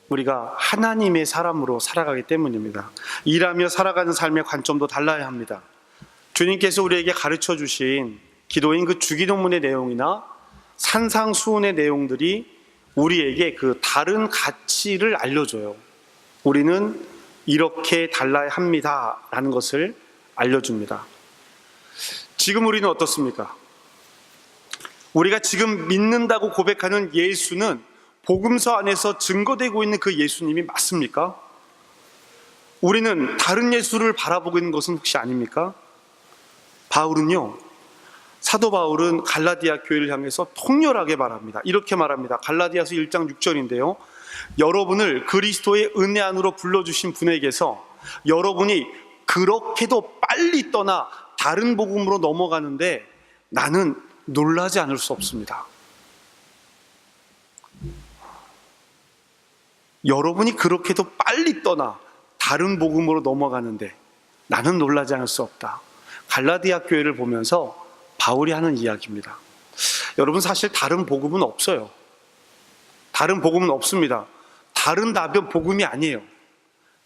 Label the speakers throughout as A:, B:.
A: 우리가 하나님의 사람으로 살아가기 때문입니다. 일하며 살아가는 삶의 관점도 달라야 합니다. 주님께서 우리에게 가르쳐 주신 기도인 그 주기도문의 내용이나 산상수훈의 내용들이 우리에게 그 다른 가치를 알려줘요. 우리는 이렇게 달라야 합니다 라는 것을 알려줍니다. 지금 우리는 어떻습니까? 우리가 지금 믿는다고 고백하는 예수는 복음서 안에서 증거되고 있는 그 예수님이 맞습니까? 우리는 다른 예수를 바라보고 있는 것은 혹시 아닙니까? 바울은요, 사도 바울은 갈라디아 교회를 향해서 통렬하게 말합니다. 이렇게 말합니다. 갈라디아서 1장 6절인데요. 여러분을 그리스도의 은혜 안으로 불러주신 분에게서 여러분이 그렇게도 빨리 떠나 다른 복음으로 넘어가는데 나는 놀라지 않을 수 없습니다. 여러분이 그렇게도 빨리 떠나 다른 복음으로 넘어가는데 나는 놀라지 않을 수 없다. 갈라디아 교회를 보면서 바울이 하는 이야기입니다. 여러분, 사실 다른 복음은 없어요. 다른 복음은 없습니다. 다른 답은 복음이 아니에요.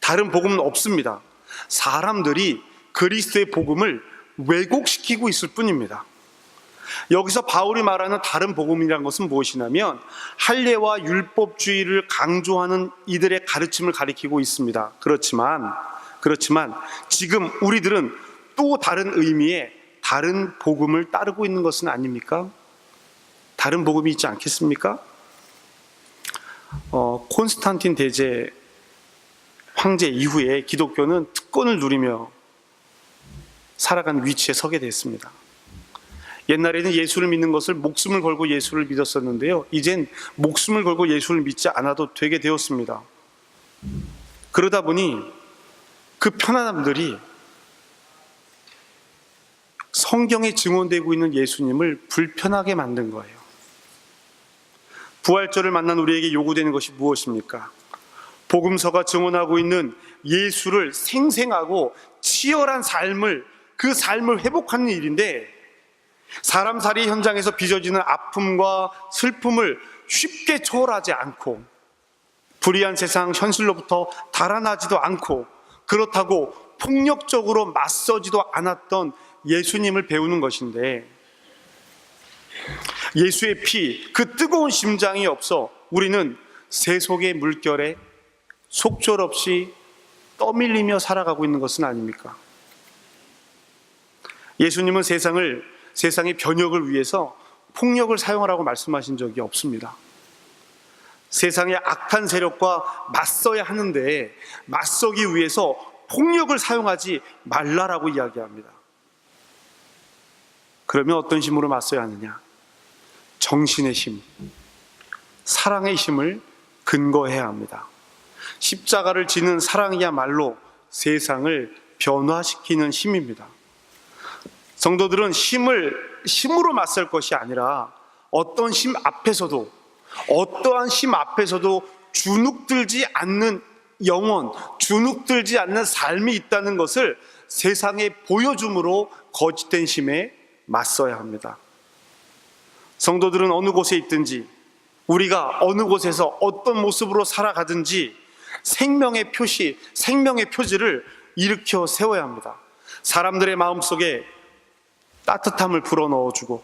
A: 다른 복음은 없습니다. 사람들이 그리스도의 복음을 왜곡시키고 있을 뿐입니다. 여기서 바울이 말하는 다른 복음이라는 것은 무엇이냐면 할례와 율법주의를 강조하는 이들의 가르침을 가리키고 있습니다. 그렇지만 지금 우리들은 또 다른 의미의 다른 복음을 따르고 있는 것은 아닙니까? 다른 복음이 있지 않겠습니까? 콘스탄틴 대제 황제 이후에 기독교는 특권을 누리며 살아간 위치에 서게 됐습니다. 옛날에는 예수를 믿는 것을 목숨을 걸고 예수를 믿었었는데요, 이젠 목숨을 걸고 예수를 믿지 않아도 되게 되었습니다. 그러다 보니 그 편안함들이 성경에 증언되고 있는 예수님을 불편하게 만든 거예요. 부활절을 만난 우리에게 요구되는 것이 무엇입니까? 복음서가 증언하고 있는 예수를 생생하고 치열한 삶을, 그 삶을 회복하는 일인데, 사람살이 현장에서 빚어지는 아픔과 슬픔을 쉽게 초월하지 않고 불의한 세상 현실로부터 달아나지도 않고 그렇다고 폭력적으로 맞서지도 않았던 예수님을 배우는 것인데, 예수의 피, 그 뜨거운 심장이 없어 우리는 세속의 물결에 속절없이 떠밀리며 살아가고 있는 것은 아닙니까? 예수님은 세상의 변혁을 위해서 폭력을 사용하라고 말씀하신 적이 없습니다. 세상의 악한 세력과 맞서야 하는데 맞서기 위해서 폭력을 사용하지 말라라고 이야기합니다. 그러면 어떤 힘으로 맞서야 하느냐? 정신의 힘, 사랑의 힘을 근거해야 합니다. 십자가를 지는 사랑이야말로 세상을 변화시키는 힘입니다. 성도들은 힘으로 맞설 것이 아니라 어떠한 힘 앞에서도 주눅들지 않는 영혼, 주눅들지 않는 삶이 있다는 것을 세상에 보여줌으로 거짓된 힘에 맞서야 합니다. 성도들은 어느 곳에 있든지, 우리가 어느 곳에서 어떤 모습으로 살아가든지 생명의 표지를 일으켜 세워야 합니다. 사람들의 마음속에 따뜻함을 불어넣어주고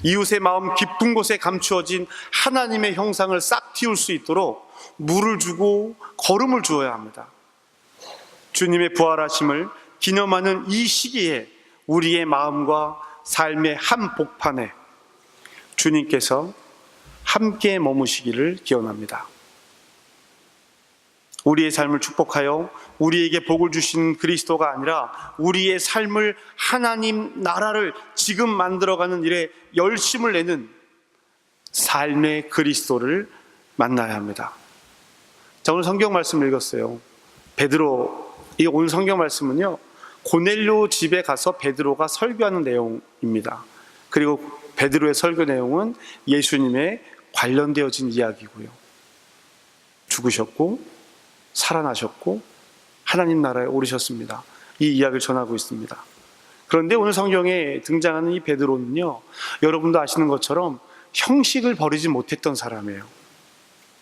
A: 이웃의 마음 깊은 곳에 감추어진 하나님의 형상을 싹 틔울 수 있도록 물을 주고 걸음을 주어야 합니다. 주님의 부활하심을 기념하는 이 시기에 우리의 마음과 삶의 한복판에 주님께서 함께 머무시기를 기원합니다. 우리의 삶을 축복하여 우리에게 복을 주신 그리스도가 아니라 우리의 삶을, 하나님 나라를 지금 만들어가는 일에 열심을 내는 삶의 그리스도를 만나야 합니다. 자, 오늘 성경 말씀을 읽었어요. 이 오늘 성경 말씀은요, 고넬료 집에 가서 베드로가 설교하는 내용입니다. 그리고 베드로의 설교 내용은 예수님에 관련되어진 이야기고요. 죽으셨고 살아나셨고 하나님 나라에 오르셨습니다. 이 이야기를 전하고 있습니다. 그런데 오늘 성경에 등장하는 이 베드로는요, 여러분도 아시는 것처럼 형식을 버리지 못했던 사람이에요.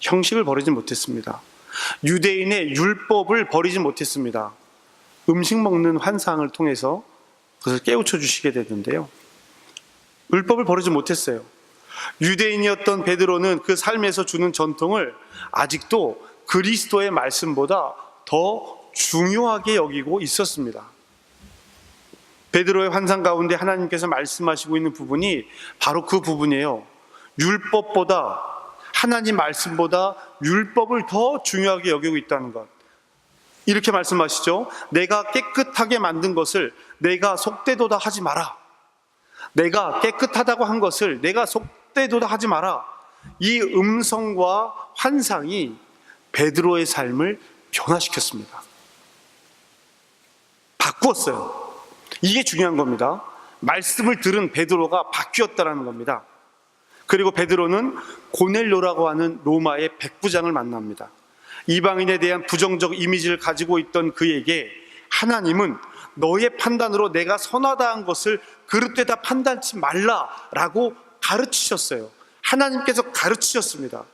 A: 형식을 버리지 못했습니다. 유대인의 율법을 버리지 못했습니다. 음식 먹는 환상을 통해서 그것을 깨우쳐 주시게 됐는데요. 율법을 버리지 못했어요. 유대인이었던 베드로는 그 삶에서 주는 전통을 아직도 그리스도의 말씀보다 더 중요하게 여기고 있었습니다. 베드로의 환상 가운데 하나님께서 말씀하시고 있는 부분이 바로 그 부분이에요. 율법보다, 하나님 말씀보다 율법을 더 중요하게 여기고 있다는 것. 이렇게 말씀하시죠. 내가 깨끗하게 만든 것을 내가 속되도다 하지 마라. 내가 깨끗하다고 한 것을 내가 속되도다 하지 마라. 이 음성과 환상이 베드로의 삶을 변화시켰습니다. 바꾸었어요. 이게 중요한 겁니다. 말씀을 들은 베드로가 바뀌었다는 겁니다. 그리고 베드로는 고넬료라고 하는 로마의 백부장을 만납니다. 이방인에 대한 부정적 이미지를 가지고 있던 그에게 하나님은 너의 판단으로 내가 선하다 한 것을 그릇되다 판단치 말라라고 가르치셨어요. 하나님께서 가르치셨습니다.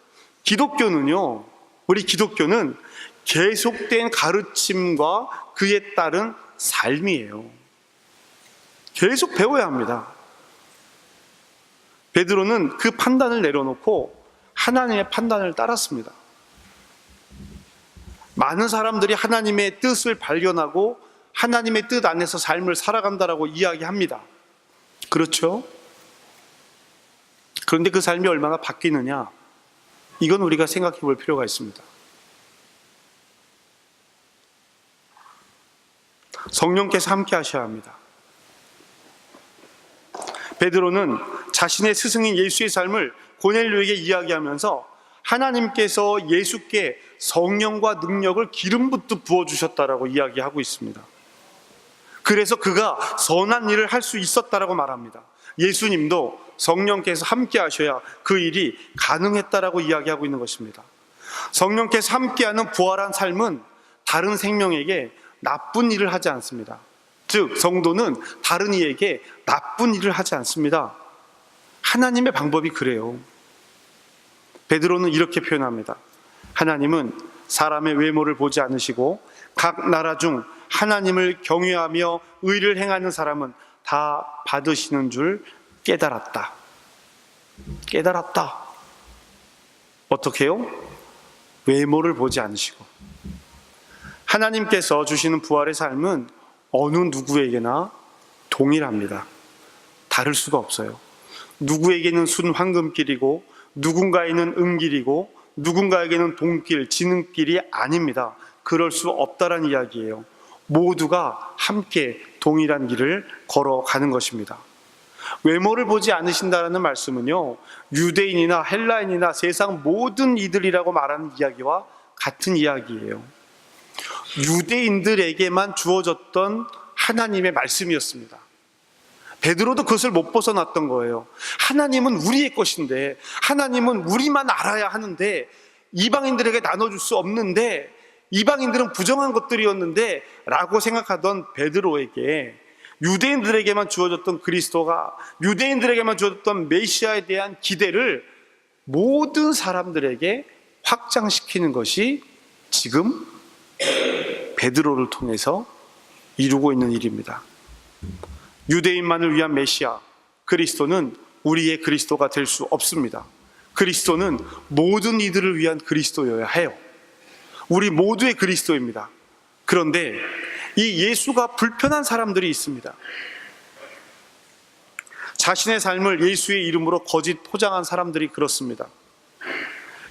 A: 기독교는요, 우리 기독교는 계속된 가르침과 그에 따른 삶이에요. 계속 배워야 합니다. 베드로는 그 판단을 내려놓고 하나님의 판단을 따랐습니다. 많은 사람들이 하나님의 뜻을 발견하고 하나님의 뜻 안에서 삶을 살아간다라고 이야기합니다. 그렇죠? 그런데 그 삶이 얼마나 바뀌느냐? 이건 우리가 생각해 볼 필요가 있습니다. 성령께서 함께 하셔야 합니다. 베드로는 자신의 스승인 예수의 삶을 고넬료에게 이야기하면서 하나님께서 예수께 성령과 능력을 기름부터 부어주셨다라고 이야기하고 있습니다. 그래서 그가 선한 일을 할 수 있었다라고 말합니다. 예수님도 성령께서 함께 하셔야 그 일이 가능했다라고 이야기하고 있는 것입니다. 성령께서 함께하는 부활한 삶은 다른 생명에게 나쁜 일을 하지 않습니다. 즉 성도는 다른 이에게 나쁜 일을 하지 않습니다. 하나님의 방법이 그래요. 베드로는 이렇게 표현합니다. 하나님은 사람의 외모를 보지 않으시고 각 나라 중 하나님을 경외하며 의를 행하는 사람은 다 받으시는 줄 깨달았다. 깨달았다. 어떻게 해요? 외모를 보지 않으시고. 하나님께서 주시는 부활의 삶은 어느 누구에게나 동일합니다. 다를 수가 없어요. 누구에게는 순 황금길이고 누군가에는 은길이고 누군가에게는 동길, 지능길이 아닙니다. 그럴 수 없다라는 이야기예요. 모두가 함께 동일한 길을 걸어가는 것입니다. 외모를 보지 않으신다는 말씀은요, 유대인이나 헬라인이나 세상 모든 이들이라고 말하는 이야기와 같은 이야기예요. 유대인들에게만 주어졌던 하나님의 말씀이었습니다. 베드로도 그것을 못 벗어났던 거예요. 하나님은 우리의 것인데, 하나님은 우리만 알아야 하는데, 이방인들에게 나눠줄 수 없는데, 이방인들은 부정한 것들이었는데 라고 생각하던 베드로에게 유대인들에게만 주어졌던 그리스도가, 유대인들에게만 주어졌던 메시아에 대한 기대를 모든 사람들에게 확장시키는 것이 지금 베드로를 통해서 이루고 있는 일입니다. 유대인만을 위한 메시아 그리스도는 우리의 그리스도가 될 수 없습니다. 그리스도는 모든 이들을 위한 그리스도여야 해요. 우리 모두의 그리스도입니다. 그런데 이 예수가 불편한 사람들이 있습니다. 자신의 삶을 예수의 이름으로 거짓 포장한 사람들이 그렇습니다.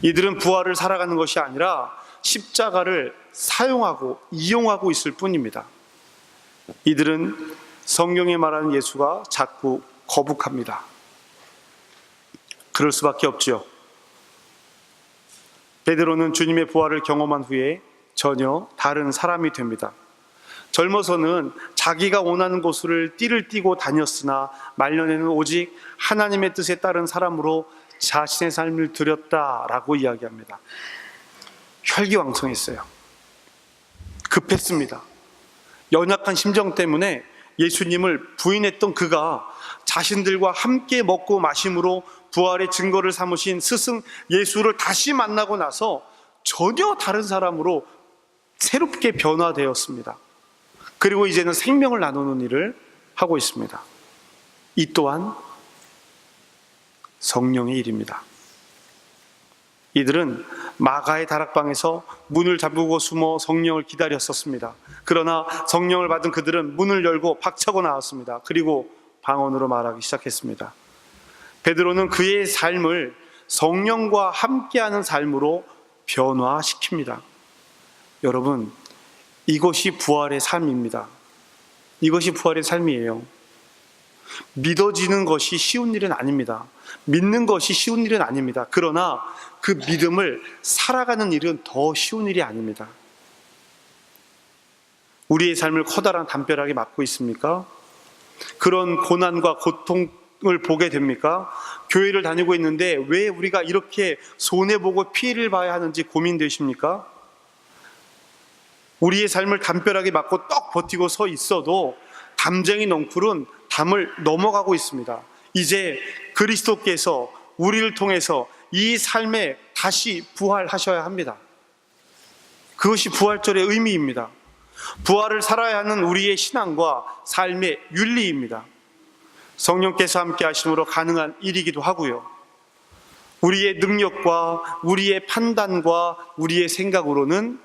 A: 이들은 부활을 살아가는 것이 아니라 십자가를 사용하고 이용하고 있을 뿐입니다. 이들은 성경에 말하는 예수가 자꾸 거북합니다. 그럴 수밖에 없지요. 베드로는 주님의 부활을 경험한 후에 전혀 다른 사람이 됩니다. 젊어서는 자기가 원하는 곳을 띠를 띠고 다녔으나 말년에는 오직 하나님의 뜻에 따른 사람으로 자신의 삶을 드렸다라고 이야기합니다. 혈기왕성했어요. 급했습니다. 연약한 심정 때문에 예수님을 부인했던 그가 자신들과 함께 먹고 마심으로 부활의 증거를 삼으신 스승 예수를 다시 만나고 나서 전혀 다른 사람으로 새롭게 변화되었습니다. 그리고 이제는 생명을 나누는 일을 하고 있습니다. 이 또한 성령의 일입니다. 이들은 마가의 다락방에서 문을 잠그고 숨어 성령을 기다렸었습니다. 그러나 성령을 받은 그들은 문을 열고 박차고 나왔습니다. 그리고 방언으로 말하기 시작했습니다. 베드로는 그의 삶을 성령과 함께하는 삶으로 변화시킵니다. 여러분, 이것이 부활의 삶입니다. 이것이 부활의 삶이에요. 믿어지는 것이 쉬운 일은 아닙니다. 믿는 것이 쉬운 일은 아닙니다. 그러나 그 믿음을 살아가는 일은 더 쉬운 일이 아닙니다. 우리의 삶을 커다란 담벼락이 막고 있습니까? 그런 고난과 고통을 보게 됩니까? 교회를 다니고 있는데 왜 우리가 이렇게 손해보고 피해를 봐야 하는지 고민되십니까? 우리의 삶을 담벼락이 막고 떡 버티고 서 있어도 담쟁이 넝쿨은 담을 넘어가고 있습니다. 이제 그리스도께서 우리를 통해서 이 삶에 다시 부활하셔야 합니다. 그것이 부활절의 의미입니다. 부활을 살아야 하는 우리의 신앙과 삶의 윤리입니다. 성령께서 함께 하심으로 가능한 일이기도 하고요. 우리의 능력과 우리의 판단과 우리의 생각으로는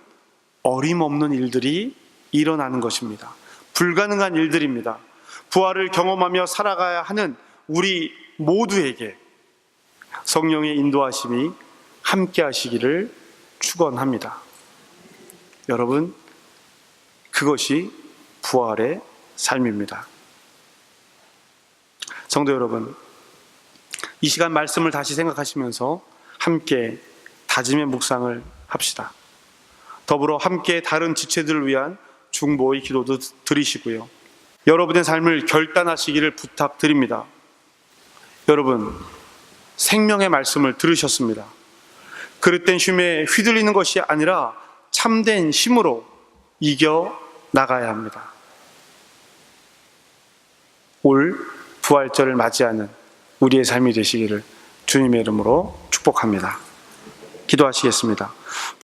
A: 어림없는 일들이 일어나는 것입니다. 불가능한 일들입니다. 부활을 경험하며 살아가야 하는 우리 모두에게 성령의 인도하심이 함께 하시기를 축원합니다. 여러분, 그것이 부활의 삶입니다. 성도 여러분, 이 시간 말씀을 다시 생각하시면서 함께 다짐의 묵상을 합시다. 더불어 함께 다른 지체들을 위한 중보의 기도도 드리시고요. 여러분의 삶을 결단하시기를 부탁드립니다. 여러분, 생명의 말씀을 들으셨습니다. 그릇된 쉼에 휘둘리는 것이 아니라 참된 힘으로 이겨 나가야 합니다. 올 부활절을 맞이하는 우리의 삶이 되시기를 주님의 이름으로 축복합니다. 기도하시겠습니다.